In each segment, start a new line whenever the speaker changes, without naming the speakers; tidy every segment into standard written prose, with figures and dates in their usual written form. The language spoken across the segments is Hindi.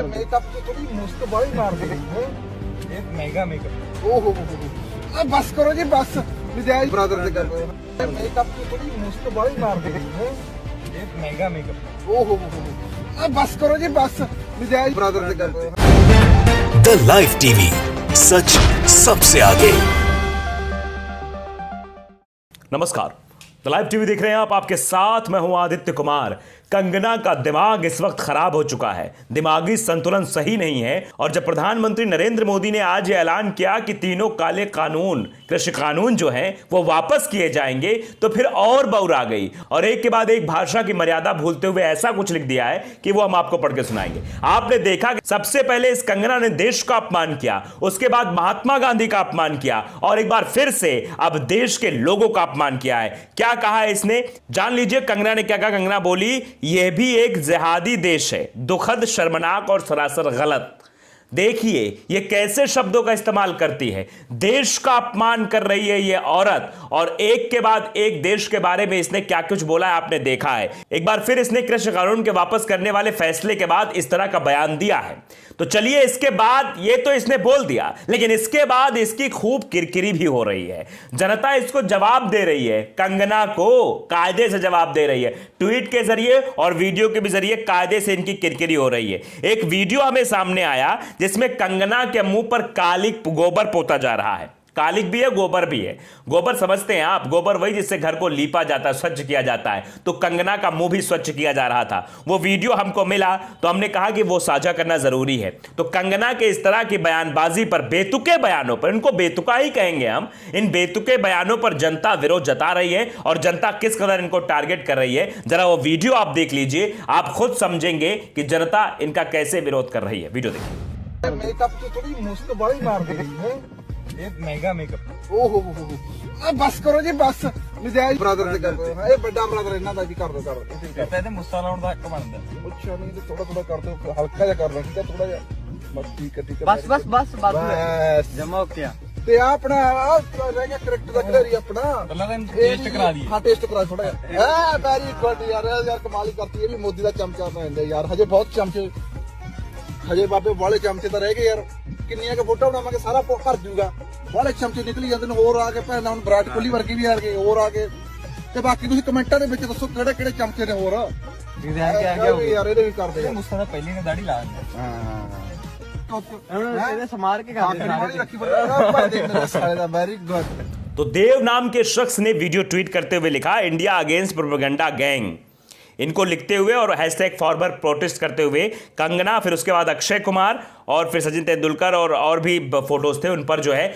मेकअप तो थोड़ी मुश्त बड़ी मार दी है।
एक महंगा मेकअप।
ओहो बस करो जी बस विजय ब्रदर से कर मेकअप तो थोड़ी मुश्त बड़ी मार दी है।
एक महंगा मेकअप।
ओहो बस करो जी बस विजय ब्रदर से कर
द लाइव टीवी, सच सबसे आगे।
नमस्कार, द लाइव टीवी देख रहे हैं आप। आपके साथ मैं हूं आदित्य कुमार। कंगना का दिमाग इस वक्त खराब हो चुका है, दिमागी संतुलन सही नहीं है। और जब प्रधानमंत्री नरेंद्र मोदी ने आज ये ऐलान किया कि तीनों काले कानून, कृषि कानून जो हैं वो वापस किए जाएंगे, तो फिर और बौर गई और एक के बाद एक भाषा की मर्यादा भूलते हुए ऐसा कुछ लिख दिया है कि वो हम आपको पढ़ के सुनाएंगे। आपने देखा कि सबसे पहले इस कंगना ने देश का अपमान किया, उसके बाद महात्मा गांधी का अपमान किया और एक बार फिर से अब देश के लोगों का अपमान किया है। क्या कहा है इसने, जान लीजिए कंगना ने क्या कहा। कंगना बोली, यह भी एक जिहादी देश है, दुखद, शर्मनाक और सरासर गलत। देखिए ये कैसे शब्दों का इस्तेमाल करती है। देश का अपमान कर रही है ये औरत, और एक के बाद एक देश के बारे में इसने क्या कुछ बोला है आपने देखा है। एक बार फिर इसने कृषि कानून के वापस करने वाले फैसले के बाद इस तरह का बयान दिया है। तो चलिए, इसके बाद ये तो इसने बोल दिया, लेकिन इसके बाद इसकी खूब किरकिरी भी हो रही है। जनता इसको जवाब दे रही है, कंगना को कायदे से जवाब दे रही है। ट्वीट के जरिए और वीडियो के भी जरिए कायदे से इनकी किरकिरी हो रही है। एक वीडियो हमें सामने आया जिसमें कंगना के मुंह पर कालिक गोबर पोता जा रहा है। कालिक भी है, गोबर भी है। गोबर समझते हैं आप, गोबर वही जिससे घर को लीपा जाता है, स्वच्छ किया जाता है। तो कंगना का मुंह भी स्वच्छ किया जा रहा था। वो वीडियो हमको मिला तो हमने कहा कि वो साझा करना जरूरी है। तो कंगना के इस तरह की बयानबाजी पर, बेतुके बयानों पर, इनको बेतुका ही कहेंगे हम, इन बेतुके बयानों पर जनता विरोध जता रही है और जनता किस कदर इनको टारगेट कर रही है। जरा वो वीडियो आप देख लीजिए, आप खुद समझेंगे कि जनता इनका कैसे विरोध कर रही है। वीडियो देखिए।
मेकअप तो थोड़ी मुश्त बड़ी मार दी है।
एक महंगा मेकअप।
ओहो बस करो जी बस विजय ब्रदर से कर ਇਹ ਵੱਡਾ ਬ੍ਰਦਰ ਇਹਨਾਂ ਦਾ ਵੀ ਕਰ ਦੋ
कहते हैं मुस्सा लाउन ਦਾ ਹੱਕ ਬਣਦਾ।
ਅੱਛਾ ਨਹੀਂ ਤੇ ਥੋੜਾ ਥੋੜਾ ਕਰ ਦਿਓ, ਹਲਕਾ ਜਿਹਾ ਕਰ ਲਓ, ਠੀਕ ਹੈ, ਥੋੜਾ ਜਿਹਾ ਬਸ ਠੀਕ ਹੈ, ਠੀਕ ਹੈ।
बस
ਬਸ
जमा हो गया।
ਤੇ ਆ ਆਪਣਾ ਰਹਿ ਗਿਆ ਕਰੈਕਟਰ ਦਾ ਖਿਡਾਰੀ ਆਪਣਾ
ਪਹਿਲਾਂ ਤਾਂ ਟੇਸਟ ਕਰਾ ਦਈਏ।
ਹਾਂ ਟੇਸਟ ਕਰਾ ਥੋੜਾ ਜਿਹਾ। ਹੈ ਵੈਰੀ ਗੁੱਡ ਯਾਰ ਕਮਾਲ ਹੀ ਕਰਤੀ। ਇਹ ਵੀ ਮੋਦੀ ਦਾ ਚਮਚਾ ਪੈਂਦਾ ਯਾਰ, ਹਜੇ ਬਹੁਤ ਚਮਚੇ, ਹਜੇ ਬਾਬੇ ਵਾਲੇ ਚਮਚੇ ਤਾਂ ਰਹਿ ਗਏ ਯਾਰ। ਕਿੰਨੀਆਂ ਕੁ ਫੋਟੋ ਬਣਾਵਾਂਗੇ, ਸਾਰਾ ਭਰ ਜੂਗਾ। ਵਾਲੇ ਚਮਚੇ ਨਿਕਲੀ ਜਾਂਦੇ ਨੇ, ਹੋਰ ਆ ਕੇ ਭੈਣ ਹੁਣ ਵਿਰਾਟ ਕੋਹਲੀ ਵਰਗੀ ਵੀ ਆ ਗਏ, ਹੋਰ ਆ ਕੇ। ਤੇ ਬਾਕੀ ਤੁਸੀਂ ਕਮੈਂਟਾਂ ਦੇ ਵਿੱਚ ਦੱਸੋ ਕਿਹੜੇ ਕਿਹੜੇ ਚਮਚੇ ਨੇ ਹੋਰ ਯਾਰ। ਇਹਦੇ ਵੀ ਕਰਦੇ ਆ।
ਮੁੱਸਾ ਤਾਂ ਪਹਿਲੀ ਨੇ ਦਾੜੀ ਲਾ ਦਿੰਦਾ।
ਹਾਂ
ਇਹਦੇ ਸਮਾਰ ਕੇ
वेरी गुड।
तो देव नाम के शख्स ने वीडियो ट्वीट करते हुए लिखा, इंडिया अगेंस्ट प्रोपेगेंडा गैंग, इनको लिखते हुए और हैशटैग फॉरवर्ड प्रोटेस्ट करते हुए कंगना, फिर उसके बाद अक्षय कुमार और फिर सचिन तेंदुलकर और भी फोटोज थे, उन पर जो है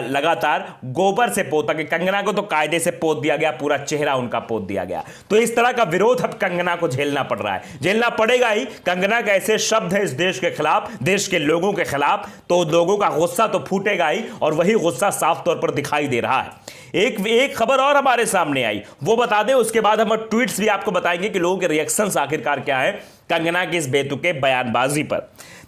लगातार गोबर से पोता कि कंगना को तो कायदे से पोत दिया गया, पूरा चेहरा उनका पोत दिया गया। तो इस तरह का विरोध अब कंगना को झेलना पड़ रहा है, झेलना पड़ेगा ही। कंगना के ऐसे शब्द है इस देश के खिलाफ, देश के लोगों के खिलाफ, तो लोगों का गुस्सा तो फूटेगा ही, और वही गुस्सा साफ तौर पर दिखाई दे रहा है। एक खबर और हमारे सामने आई, वो बता दें, उसके बाद हम ट्वीट्स भी आपको बताएंगे कि लोगों के रिएक्शंस आखिरकार क्या है कंगना की इस बेतुके बयानबाजी पर।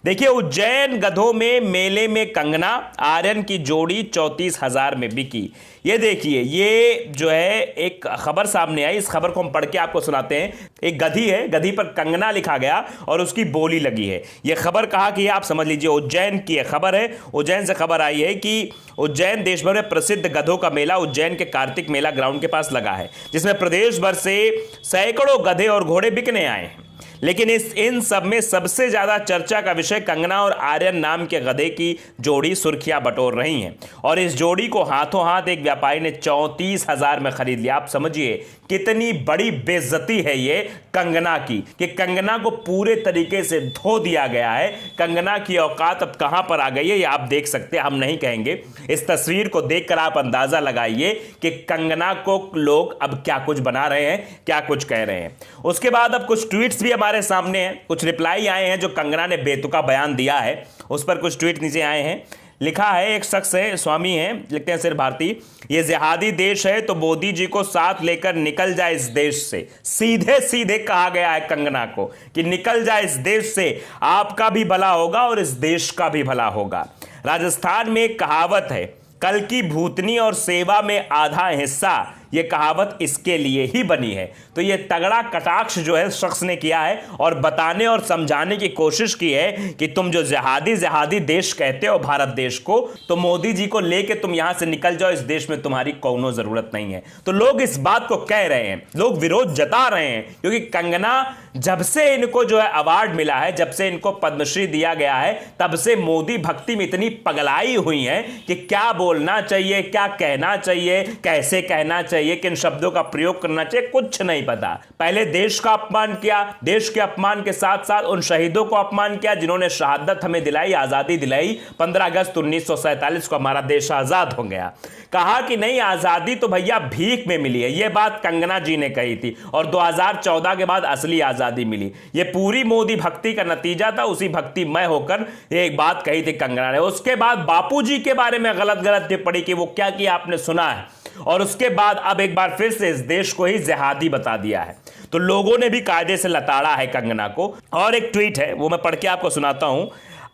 देखिए, उज्जैन गधों में मेले में कंगना, आर्यन की जोड़ी 34,000 में बिकी। ये देखिए, ये जो है एक खबर सामने आई, इस खबर को हम पढ़ के आपको सुनाते हैं। एक गधी है, गधी पर कंगना लिखा गया और उसकी बोली लगी है। ये खबर कहाँ की है आप समझ लीजिए, उज्जैन की खबर है। उज्जैन से खबर आई है कि उज्जैन देश भर में प्रसिद्ध गधों का मेला उज्जैन के कार्तिक मेला ग्राउंड के पास लगा है, जिसमें प्रदेश भर से सैकड़ों गधे और घोड़े बिकने आए हैं। लेकिन इन सब में सबसे ज्यादा चर्चा का विषय कंगना और आर्यन नाम के गधे की जोड़ी सुर्खियां बटोर रही हैं। और इस जोड़ी को हाथों हाथ एक व्यापारी ने 34,000 में खरीद लिया। आप समझिए कितनी बड़ी बेइज्जती है ये कंगना की, कि कंगना को पूरे तरीके से धो दिया गया है। कंगना की औकात अब कहां पर आ गई है ये आप देख सकते हैं, हम नहीं कहेंगे। इस तस्वीर को देखकर आप अंदाजा लगाइए कि कंगना को लोग अब क्या कुछ बना रहे हैं, क्या कुछ कह रहे हैं। उसके बाद अब कुछ ट्वीट्स भी हमारे सामने हैं, कुछ रिप्लाई आए हैं जो कंगना ने बेतुका बयान दिया है, उस पर कुछ ट्वीट नीचे आए हैं। लिखा है, एक शख्स है, स्वामी है, लिखते हैं सिर भारती, ये जिहादी देश है तो मोदी जी को साथ लेकर निकल जाए इस देश से। सीधे सीधे कहा गया है कंगना को कि निकल जाए इस देश से, आपका भी भला होगा और इस देश का भी भला होगा। राजस्थान में एक कहावत है, कल की भूतनी और सेवा में आधा हिस्सा, ये कहावत इसके लिए ही बनी है। तो ये तगड़ा कटाक्ष जो है शख्स ने किया है और बताने और समझाने की कोशिश की है कि तुम जो जिहादी देश कहते हो भारत देश को, तो मोदी जी को लेके तुम यहां से निकल जाओ, इस देश में तुम्हारी कोनो जरूरत नहीं है। तो लोग इस बात को कह रहे हैं, लोग विरोध जता रहे हैं, क्योंकि कंगना जब से इनको जो है अवार्ड मिला है, जब से इनको पद्मश्री दिया गया है, तब से मोदी भक्ति में इतनी पगलाई हुई है कि क्या बोलना चाहिए, क्या कहना चाहिए, कैसे कहना चाहिए, किन शब्दों का प्रयोग करना चाहिए, कुछ नहीं पता। पहले देश का अपमान किया, देश के अपमान के साथ साथ उन शहीदों को अपमान किया जिन्होंने शहादत हमें दिलाई, आजादी दिलाई। 15 अगस्त 1947 को हमारा देश आजाद हो गया। कहा कि नहीं, आजादी तो भैया भीख में मिली है, यह बात कंगना जी ने कही थी, और 2014 के बाद असली आजादी मिली। यह पूरी मोदी भक्ति का नतीजा था। उसी भक्तिमय होकर यह एक बात कही थी कंगना ने। उसके बाद बापूजी के बारे में गलत टिप्पणी की, वो क्या किया आपने सुना है। और उसके बाद अब एक बार फिर से इस देश को ही जिहादी बता दिया है। तो लोगों ने भी कायदे से लताड़ा है कंगना को। और एक ट्वीट है, वो मैं पढ़ के आपको सुनाता हूं।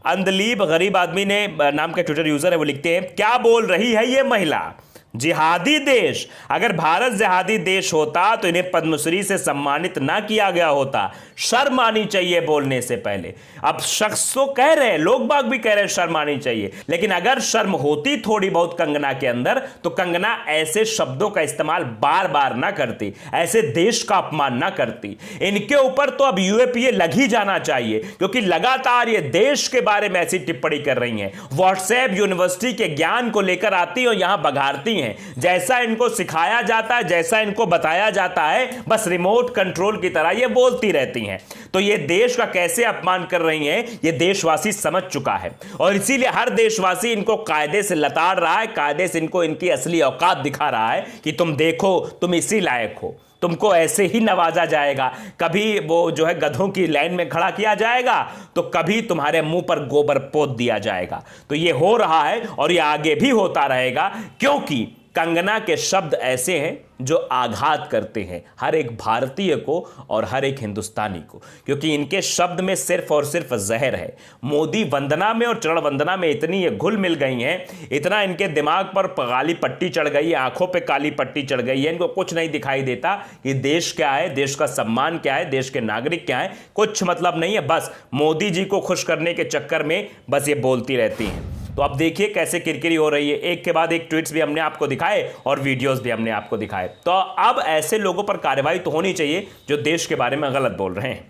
अंदलीब गरीब आदमी ने नाम का ट्विटर यूजर है, वो लिखते हैं, क्या बोल रही है ये महिला, जिहादी देश। अगर भारत जिहादी देश होता तो इन्हें पद्मश्री से सम्मानित ना किया गया होता। शर्म आनी चाहिए बोलने से पहले। अब शख्स तो कह रहे हैं, लोग बाग भी कह रहे हैं शर्म आनी चाहिए, लेकिन अगर शर्म होती थोड़ी बहुत कंगना के अंदर, तो कंगना ऐसे शब्दों का इस्तेमाल बार बार ना करती, ऐसे देश का अपमान ना करती। इनके ऊपर तो अब यूएपीए लग ही जाना चाहिए, क्योंकि लगातार ये देश के बारे में ऐसी टिप्पणी कर रही हैं। व्हाट्सएप यूनिवर्सिटी के ज्ञान को लेकर आती और यहां बघारती हैं। जैसा इनको सिखाया जाता है, जैसा इनको बताया जाता है, बस रिमोट कंट्रोल की तरह ये बोलती रहती हैं। तो ये देश का कैसे अपमान कर रही हैं, ये देशवासी समझ चुका है, और इसीलिए हर देशवासी इनको कायदे से लताड़ रहा है, कायदे से इनको इनकी असली औकात दिखा रहा है कि तुम देखो, तुम इसी लायक हो, तुमको ऐसे ही नवाजा जाएगा। कभी वो जो है गधों की लाइन में खड़ा किया जाएगा, तो कभी तुम्हारे मुंह पर गोबर पोत दिया जाएगा। तो ये हो रहा है और ये आगे भी होता रहेगा, क्योंकि कंगना के शब्द ऐसे हैं जो आघात करते हैं हर एक भारतीय को और हर एक हिंदुस्तानी को, क्योंकि इनके शब्द में सिर्फ और सिर्फ जहर है। मोदी वंदना में और चरण वंदना में इतनी ये घुल मिल गई हैं, इतना इनके दिमाग पर काली पट्टी चढ़ गई है, आंखों पे काली पट्टी चढ़ गई है, इनको कुछ नहीं दिखाई देता कि देश क्या है, देश का सम्मान क्या है, देश के नागरिक क्या है, कुछ मतलब नहीं है। बस मोदी जी को खुश करने के चक्कर में बस ये बोलती रहती हैं। तो अब देखिए कैसे किरकिरी हो रही है। एक के बाद एक ट्वीट्स भी हमने आपको दिखाए और वीडियोस भी हमने आपको दिखाए। तो अब ऐसे लोगों पर कार्रवाई तो होनी चाहिए जो देश के बारे में गलत बोल रहे हैं।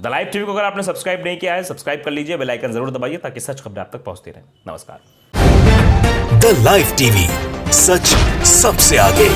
द लाइव टीवी को अगर आपने सब्सक्राइब नहीं किया है, सब्सक्राइब कर लीजिए, बेल आइकन जरूर दबाइए ताकि सच खबरें आप तक पहुंचती रहें। नमस्कार।
द लाइव टीवी, सच सबसे आगे।